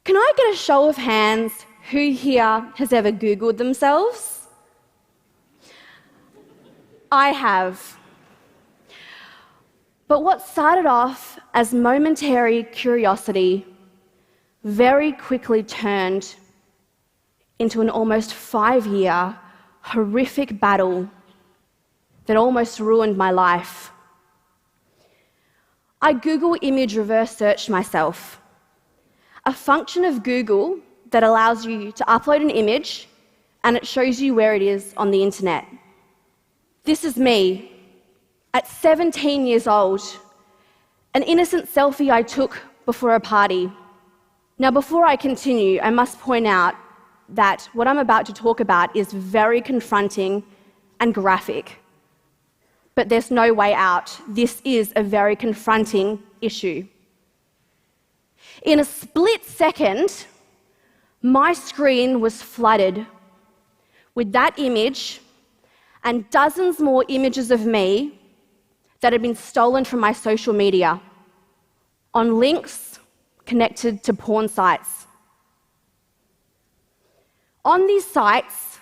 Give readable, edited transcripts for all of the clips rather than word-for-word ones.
Can I get a show of hands who here has ever Googled themselves? I have. But what started off as momentary curiosity very quickly turned into an almost 5-year horrific battle that almost ruined my life. I Google image reverse searched myself, a function of Google that allows you to upload an image and it shows you where it is on the internet. This is me at 17 years old, an innocent selfie I took before a party. Now, before I continue, I must point out that what I'm about to talk about is very confronting and graphic. But there's no way out. This is a very confronting issue. In a split second, my screen was flooded with that image and dozens more images of me that had been stolen from my social media on links connected to porn sites. On these sites,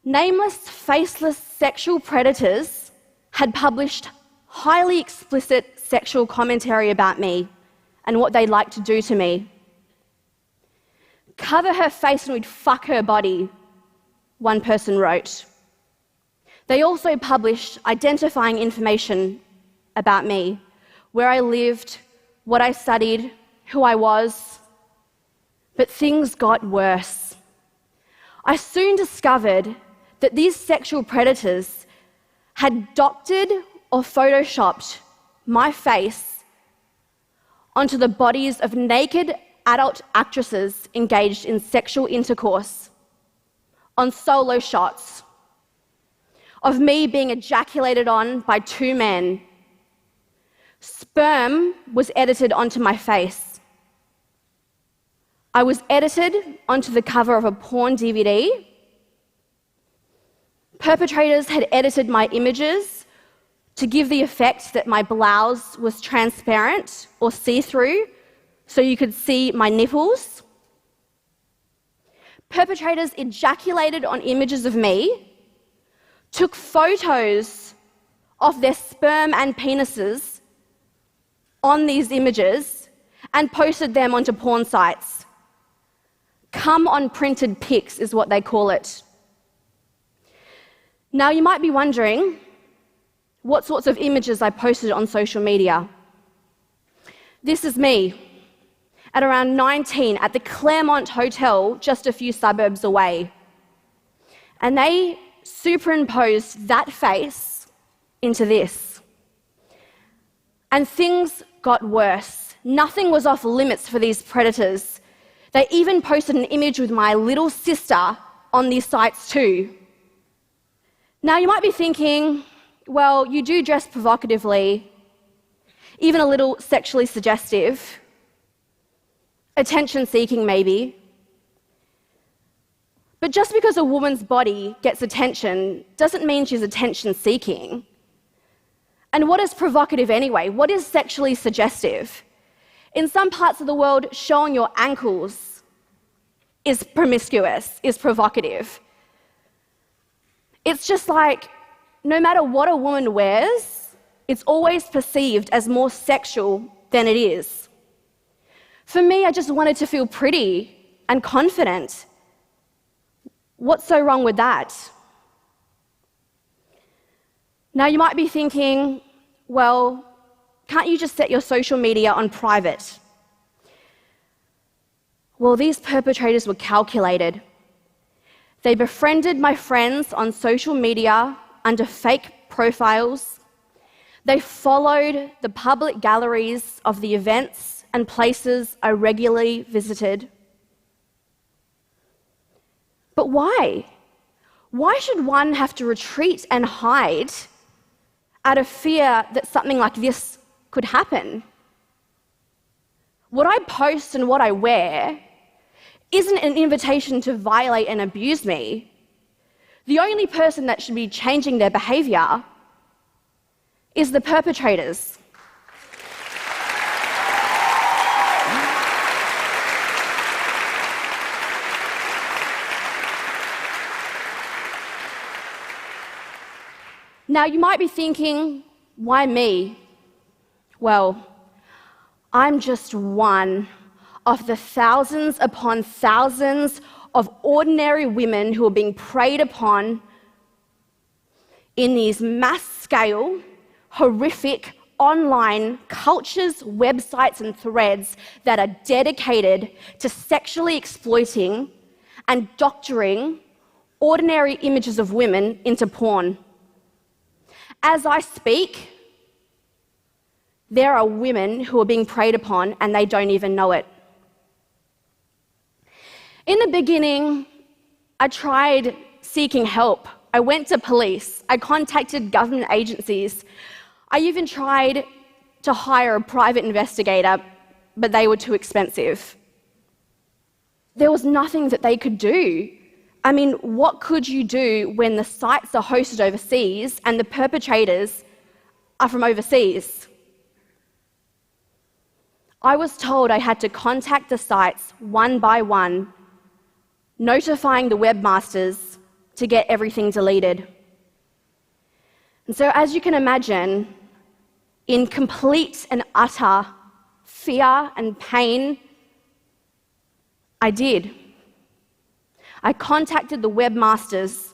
nameless, faceless sexual predators had published highly explicit sexual commentary about me and what they'd like to do to me. Cover her face and we'd fuck her body, one person wrote. They also published identifying information about me, where I lived, what I studied, who I was. But things got worse. I soon discovered that these sexual predators had doctored or photoshopped my face onto the bodies of naked adult actresses engaged in sexual intercourse, on solo shots of me being ejaculated on by 2 men. Sperm was edited onto my face. I was edited onto the cover of a porn DVD. Perpetrators had edited my images to give the effect that my blouse was transparent or see-through, so you could see my nipples. Perpetrators ejaculated on images of me, took photos of their sperm and penises on these images, and posted them onto porn sites. Come on printed pics is what they call it. Now, you might be wondering what sorts of images I posted on social media. This is me at around 19 at the Claremont Hotel, just a few suburbs away. And they superimposed that face into this. And things got worse. Nothing was off limits for these predators. They even posted an image with my little sister on these sites too. Now, you might be thinking, well, you do dress provocatively, even a little sexually suggestive, attention-seeking maybe. But just because a woman's body gets attention doesn't mean she's attention-seeking. And what is provocative anyway? What is sexually suggestive? In some parts of the world, showing your ankles is promiscuous, is provocative. It's just like, no matter what a woman wears, it's always perceived as more sexual than it is. For me, I just wanted to feel pretty and confident. What's so wrong with that? Now, you might be thinking, well, can't you just set your social media on private? Well, these perpetrators were calculated. They befriended my friends on social media under fake profiles. They followed the public galleries of the events and places I regularly visited. But why? Why should one have to retreat and hide out of fear that something like this could happen? What I post and what I wear isn't an invitation to violate and abuse me. The only person that should be changing their behavior is the perpetrators. I, 「Now, you might be thinking, why me? Well, I'm just one of the thousands upon thousands of ordinary women who are being preyed upon in these mass-scale, horrific, online cultures, websites, and threads that are dedicated to sexually exploiting and doctoring ordinary images of women into porn. As I speak, there are women who are being preyed upon and they don't even know it. In the beginning, I tried seeking help. I went to police. I contacted government agencies. I even tried to hire a private investigator, but they were too expensive. There was nothing that they could do. I mean, what could you do when the sites are hosted overseas and the perpetrators are from overseas? I was told I had to contact the sites one by one, notifying the webmasters to get everything deleted. And so, as you can imagine, in complete and utter fear and pain, I did. I contacted the webmasters,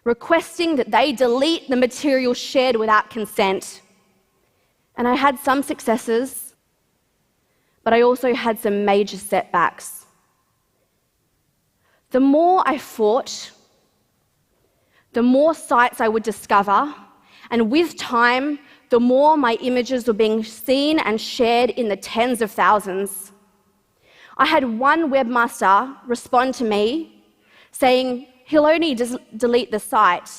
requesting that they delete the material shared without consent. And I had some successes, but I also had some major setbacks. The more I fought, the more sites I would discover, and with time, the more my images were being seen and shared in the tens of thousands. I had one webmaster respond to me saying he'll only delete the site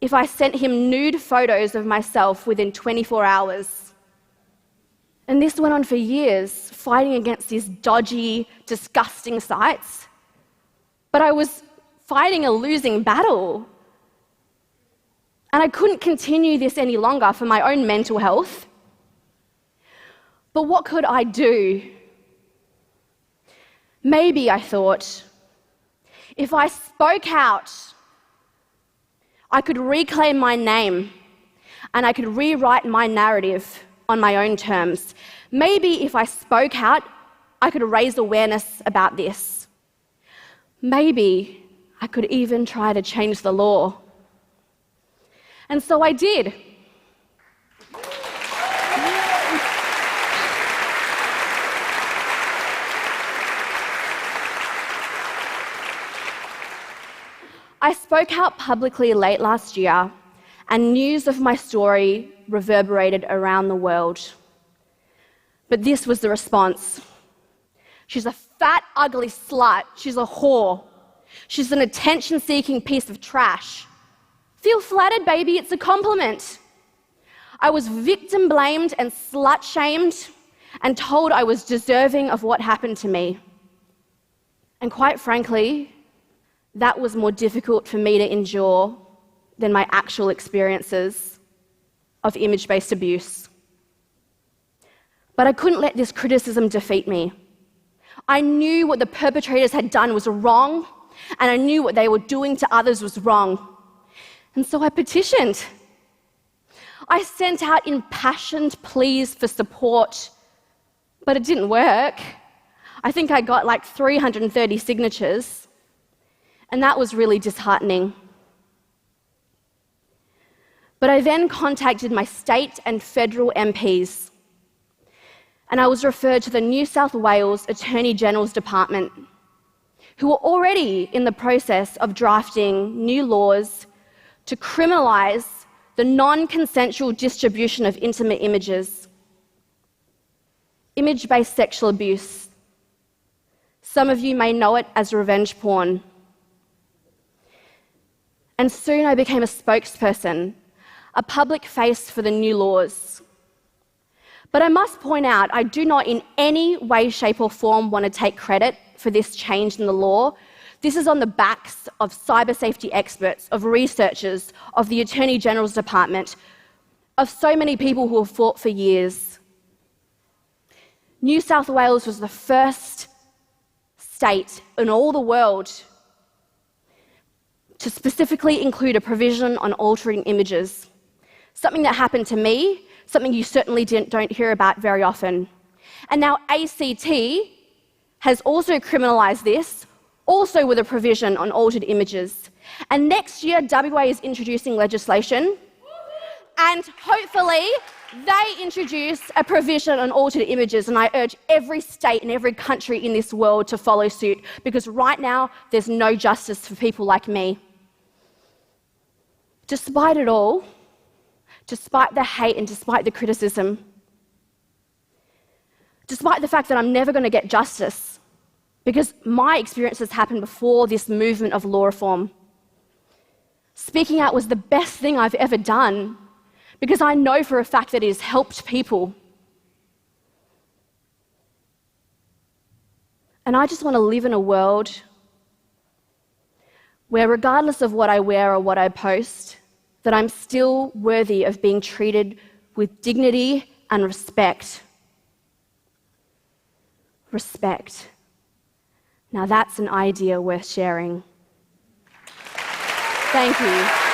if I sent him nude photos of myself within 24 hours. And this went on for years, fighting against these dodgy, disgusting sites. But I was fighting a losing battle. And I couldn't continue this any longer for my own mental health. But what could I do? Maybe, I thought, if I spoke out, I could reclaim my name and I could rewrite my narrative on my own terms. Maybe if I spoke out, I could raise awareness about this. Maybe I could even try to change the law. And so I did. I spoke out publicly late last year, and news of my story reverberated around the world. But this was the response. She's a fat, ugly slut. She's a whore. She's an attention-seeking piece of trash. Feel flattered, baby, it's a compliment. I was victim-blamed and slut-shamed and told I was deserving of what happened to me. And quite frankly, that was more difficult for me to endure than my actual experiences of image-based abuse. But I couldn't let this criticism defeat me. I knew what the perpetrators had done was wrong, and I knew what they were doing to others was wrong. And so I petitioned. I sent out impassioned pleas for support, but it didn't work. I think I got like 330 signatures, and that was really disheartening. But I then contacted my state and federal MPs, and I was referred to the New South Wales Attorney General's Department, who were already in the process of drafting new laws to criminalise the non-consensual distribution of intimate images. Image-based sexual abuse. Some of you may know it as revenge porn. And soon I became a spokesperson, a public face for the new laws. But I must point out, I do not in any way, shape or form want to take credit for this change in the law. This is on the backs of cyber safety experts, of researchers, of the Attorney General's Department, of so many people who have fought for years. New South Wales was the first state in all the world to specifically include a provision on altering images. Something that happened to me, something you certainly don't hear about very often. And now ACT has also criminalised this, also with a provision on altered images. And next year, WA is introducing legislation, and hopefully they introduce a provision on altered images, and I urge every state and every country in this world to follow suit, because right now there's no justice for people like me. Despite it all, despite the hate and despite the criticism, despite the fact that I'm never going to get justice, because my experiences happened before this movement of law reform, speaking out was the best thing I've ever done, because I know for a fact that it has helped people. And I just want to live in a world where, regardless of what I wear or what I post, that I'm still worthy of being treated with dignity and respect. Respect. Now that's an idea worth sharing. Thank you.